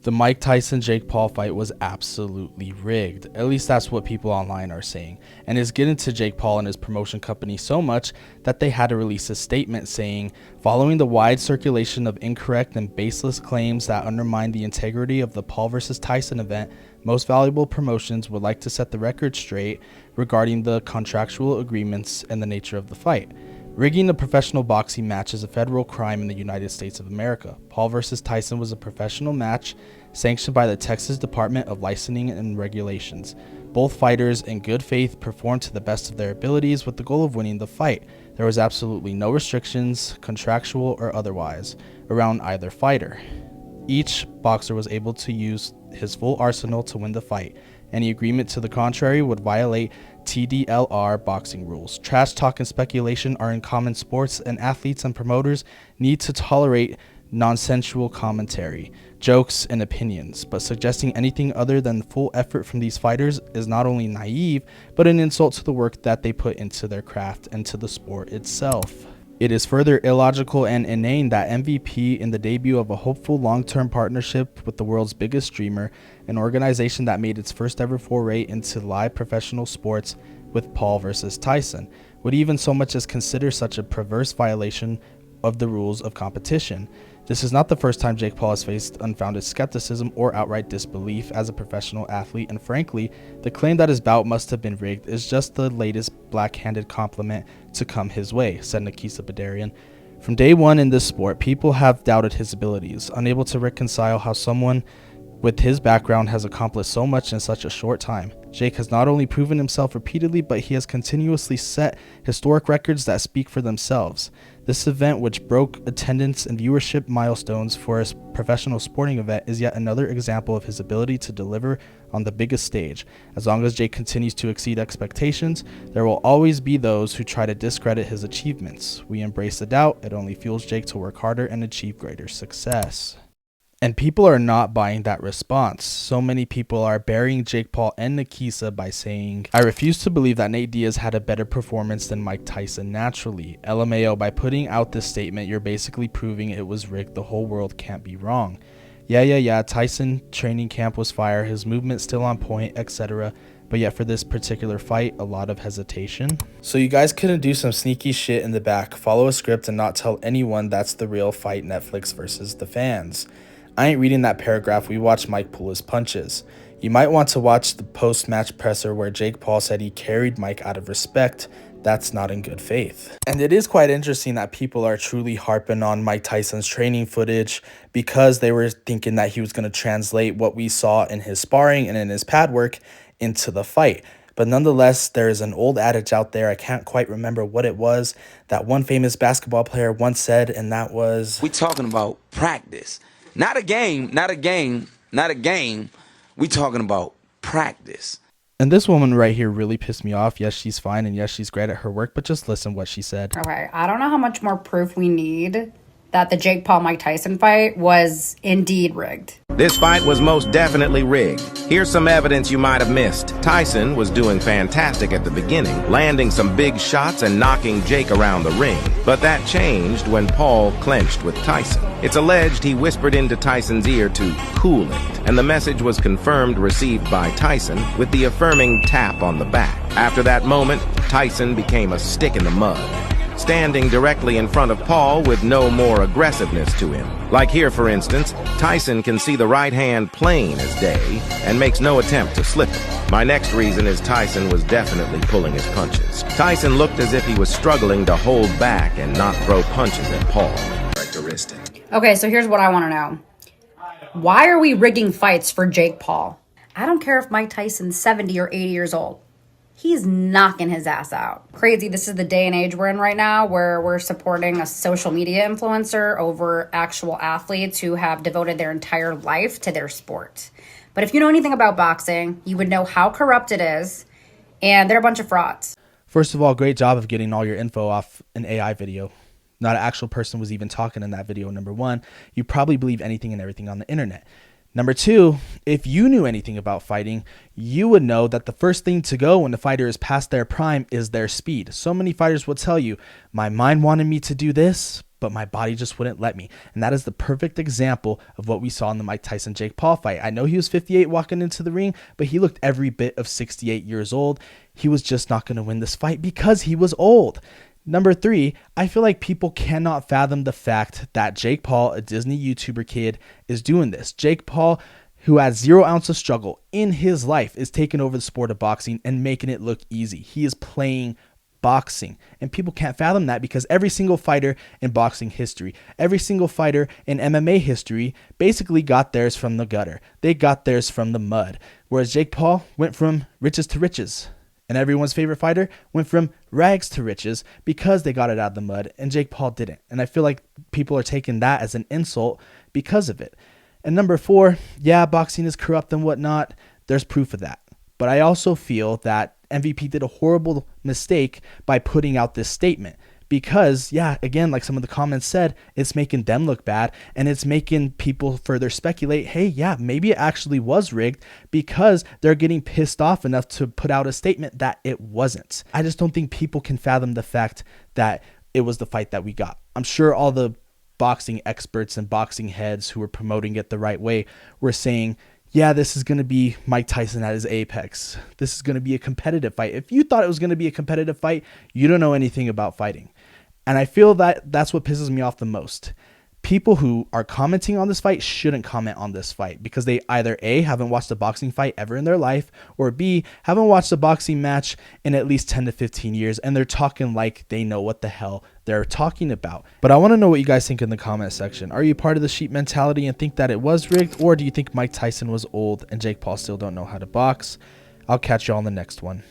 The Mike Tyson Jake Paul fight was absolutely rigged. At least that's what people online are saying. And it's getting to Jake Paul and his promotion company so much that they had to release a statement saying, following the wide circulation of incorrect and baseless claims that undermine the integrity of the Paul vs. Tyson event, most valuable promotions would like to set the record straight regarding the contractual agreements and the nature of the fight. Rigging a professional boxing match is a federal crime in the United States of America. Paul vs. Tyson was a professional match sanctioned by the Texas Department of Licensing and Regulations. Both fighters, in good faith, performed to the best of their abilities with the goal of winning the fight. There was absolutely no restrictions, contractual or otherwise, around either fighter. Each boxer was able to use his full arsenal to win the fight. Any agreement to the contrary would violate TDLR boxing rules. Trash talk and speculation are in common sports, and athletes and promoters need to tolerate nonsensical commentary, jokes, and opinions. But suggesting anything other than full effort from these fighters is not only naive, but an insult to the work that they put into their craft and to the sport itself. It is further illogical and inane that MVP, in the debut of a hopeful long-term partnership with the world's biggest streamer, an organization that made its first ever foray into live professional sports with Paul versus Tyson, would even so much as consider such a perverse violation of the rules of competition. This is not the first time Jake Paul has faced unfounded skepticism or outright disbelief as a professional athlete, and frankly, the claim that his bout must have been rigged is just the latest black-handed compliment to come his way, said Nakisa Badarian. From day one in this sport, people have doubted his abilities, unable to reconcile how someone with his background has accomplished so much in such a short time. Jake has not only proven himself repeatedly, but he has continuously set historic records that speak for themselves. This event, which broke attendance and viewership milestones for a professional sporting event, is yet another example of his ability to deliver on the biggest stage. As long as Jake continues to exceed expectations, there will always be those who try to discredit his achievements. We embrace the doubt. It only fuels Jake to work harder and achieve greater success. And people are not buying that response. So many people are burying Jake Paul and Nakisa by saying, I refuse to believe that Nate Diaz had a better performance than Mike Tyson naturally. LMAO, by putting out this statement, you're basically proving it was rigged. The whole world can't be wrong. Yeah, Tyson training camp was fire, his movement still on point, etc. But yet for this particular fight, a lot of hesitation. So you guys couldn't do some sneaky shit in the back, follow a script, and not tell anyone that's the real fight, Netflix versus the fans. I ain't reading that paragraph. We watched Mike pull his punches. You might want to watch the post-match presser where Jake Paul said he carried Mike out of respect. That's not in good faith. And it is quite interesting that people are truly harping on Mike Tyson's training footage because they were thinking that he was going to translate what we saw in his sparring and in his pad work into the fight. But nonetheless, there is an old adage out there, I can't quite remember what it was, that one famous basketball player once said, and that was, we talking about practice. Not a game. We talking about practice. And this woman right here really pissed me off. Yes, she's fine, and yes, she's great at her work, but just listen what she said. Okay, I don't know how much more proof we need that the Jake Paul-Mike Tyson fight was indeed rigged. This fight was most definitely rigged. Here's some evidence you might have missed. Tyson was doing fantastic at the beginning, landing some big shots and knocking Jake around the ring. But that changed when Paul clinched with Tyson. It's alleged he whispered into Tyson's ear to cool it, and the message was confirmed received by Tyson with the affirming tap on the back. After that moment, Tyson became a stick in the mud, standing directly in front of Paul with no more aggressiveness to him. Like here, for instance, Tyson can see the right hand plain as day and makes no attempt to slip it. My next reason is Tyson was definitely pulling his punches. Tyson looked as if he was struggling to hold back and not throw punches at Paul. Characteristic. Okay, so here's what I want to know. Why are we rigging fights for Jake Paul? I don't care if Mike Tyson's 70 or 80 years old. He's knocking his ass out. Crazy, this is the day and age we're in right now where we're supporting a social media influencer over actual athletes who have devoted their entire life to their sport. But if you know anything about boxing, you would know how corrupt it is, and they're a bunch of frauds. First of all, great job of getting all your info off an AI video. Not an actual person was even talking in that video, number one. You probably believe anything and everything on the internet. Number two, if you knew anything about fighting, you would know that the first thing to go when the fighter is past their prime is their speed. So many fighters will tell you, my mind wanted me to do this, but my body just wouldn't let me. And that is the perfect example of what we saw in the Mike Tyson Jake Paul fight. I know he was 58 walking into the ring, but he looked every bit of 68 years old. He was just not going to win this fight because he was old. Number 3, I feel like people cannot fathom the fact that Jake Paul, a Disney YouTuber kid, is doing this. Jake Paul, who has 0 ounce of struggle in his life, is taking over the sport of boxing and making it look easy. He is playing boxing, and people can't fathom that because every single fighter in boxing history, every single fighter in MMA history basically got theirs from the gutter. They got theirs from the mud. Whereas Jake Paul went from riches to riches, and everyone's favorite fighter went from rags to riches because they got it out of the mud, and Jake Paul didn't. And I feel like people are taking that as an insult because of it. And number 4, yeah, boxing is corrupt and whatnot. There's proof of that. But I also feel that MVP did a horrible mistake by putting out this statement because, yeah, again, like some of the comments said, it's making them look bad and it's making people further speculate, hey, yeah, maybe it actually was rigged because they're getting pissed off enough to put out a statement that it wasn't. I just don't think people can fathom the fact that it was the fight that we got. I'm sure all the boxing experts and boxing heads who were promoting it the right way were saying, yeah, this is going to be Mike Tyson at his apex. This is going to be a competitive fight. If you thought it was going to be a competitive fight, you don't know anything about fighting. And I feel that that's what pisses me off the most. People who are commenting on this fight shouldn't comment on this fight because they either A, haven't watched a boxing fight ever in their life, or B, haven't watched a boxing match in at least 10 to 15 years, and they're talking like they know what the hell they're talking about. But I want to know what you guys think in the comment section. Are you part of the sheep mentality and think that it was rigged, or do you think Mike Tyson was old and Jake Paul still don't know how to box? I'll catch you all in the next one.